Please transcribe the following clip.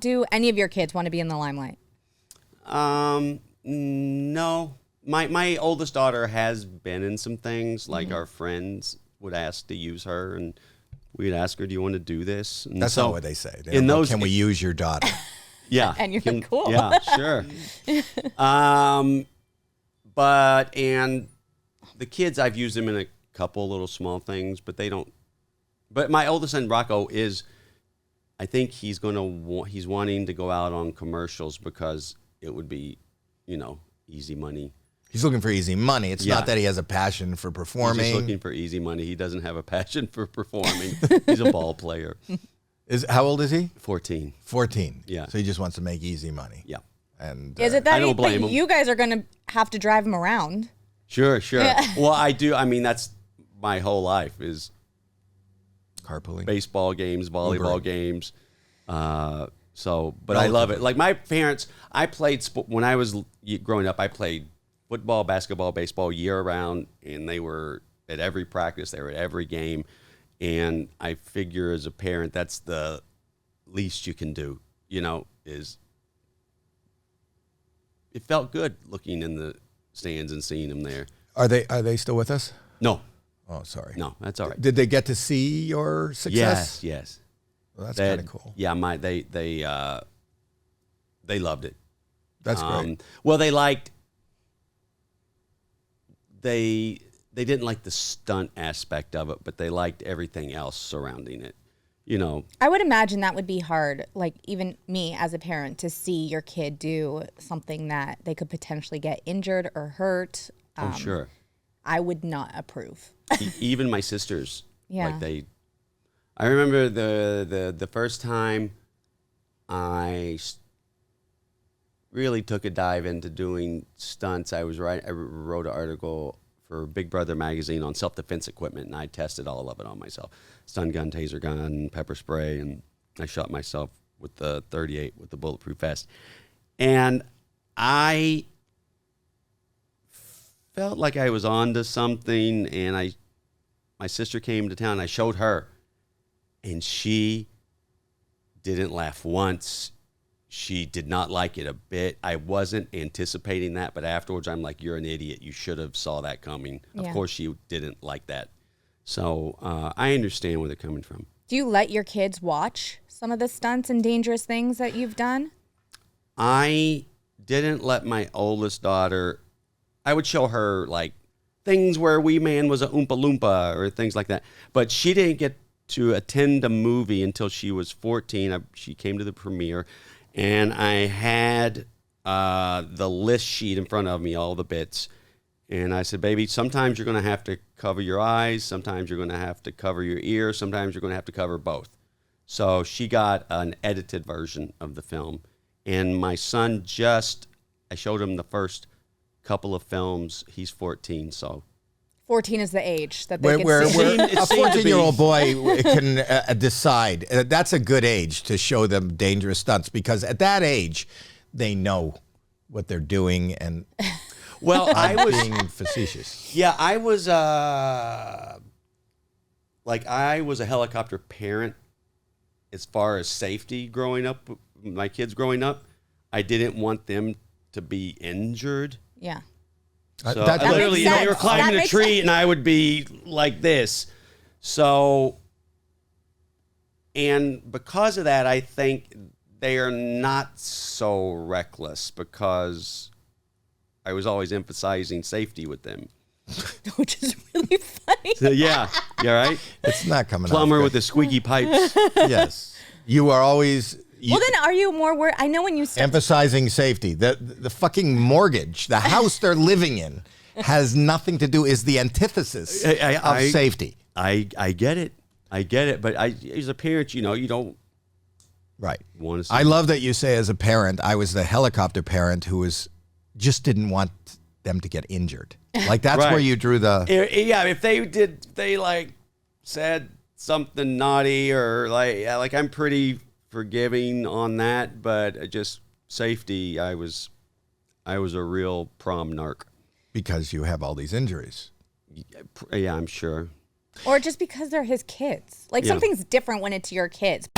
Do any of your kids want to be in the limelight? No. My oldest daughter has been in some things, like our friends would ask to use her, and we'd ask her, "Do you want to do this?" And That's so, not what they say. They don't go, can we use your daughter? Yeah, And you're like, cool. Yeah, sure. And the kids, I've used them in a couple little small things, but they don't. But my oldest son Rocco is, I think he's wanting to go out on commercials because it would be, easy money. He's looking for easy money. It's not that he has a passion for performing. He's just looking for easy money. He doesn't have a passion for performing. He's a ball player. How old is he? 14. 14. Yeah. So he just wants to make easy money. Yeah. And is it that I don't blame him. you guys are going to have to drive him around? Sure. Yeah. Well, I do. I mean, that's my whole life is carpooling, baseball games, volleyball games. But I love it. Like my parents, I played when I was growing up. I played football, basketball, baseball year round, and they were at every practice. They were at every game, and I figure as a parent, that's the least you can do. Is it felt good looking in the stands and seeing them there. Are they still with us? No. Oh, sorry. No, that's all right. Did they get to see your success? Yes. Well, that's kind of cool. Yeah, they loved it. That's great. Well, they didn't like the stunt aspect of it, but they liked everything else surrounding it. I would imagine that would be hard, like even me as a parent, to see your kid do something that they could potentially get injured or hurt. Oh, sure. I would not approve. Even my sisters. Yeah. I remember the first time I really took a dive into doing stunts. I wrote an article for Big Brother magazine on self-defense equipment, and I tested all of it on myself. Stun gun, taser gun, pepper spray, and I shot myself with the .38 with the bulletproof vest. And I felt like I was onto something, and my sister came to town, and I showed her, and she didn't laugh once. She did not like it a bit. I wasn't anticipating that, but afterwards I'm like, you're an idiot. You should have saw that coming. Yeah. Of course she didn't like that. So I understand where they're coming from. Do you let your kids watch some of the stunts and dangerous things that you've done? I didn't let my oldest daughter, I would show her like things where Wee Man was a Oompa Loompa or things like that. But she didn't get to attend a movie until she was 14. She came to the premiere. And I had the list sheet in front of me, all the bits. And I said, baby, sometimes you're going to have to cover your eyes. Sometimes you're going to have to cover your ears. Sometimes you're going to have to cover both. So she got an edited version of the film. And my son I showed him the first couple of films. He's 14, so. 14 is the age that they where can see. a 14-year-old boy can decide. That's a good age to show them dangerous stunts, because at that age, they know what they're doing and I was being facetious. Yeah, I was I was a helicopter parent as far as safety growing up, my kids growing up. I didn't want them to be injured. Yeah. So I literally, you were climbing a tree and I would be like this. So, and because of that, I think they are not so reckless because I was always emphasizing safety with them. Which is really funny. So, yeah, right? It's not coming Plumber off with the squeaky pipes. Yes. You are always... Well, then are you more worried? I know when you start emphasizing safety. The fucking mortgage, the house they're living in, has nothing to do, is the antithesis of safety. I get it. But as a parent, you don't want to see. I love that you say as a parent, I was the helicopter parent who just didn't want them to get injured. Like that's where you drew the... Yeah, if they like said something naughty or like I'm pretty forgiving on that, but just safety, I was a real prom narc. Because you have all these injuries. Yeah, I'm sure. Or just because they're his kids. Like something's different when it's your kids.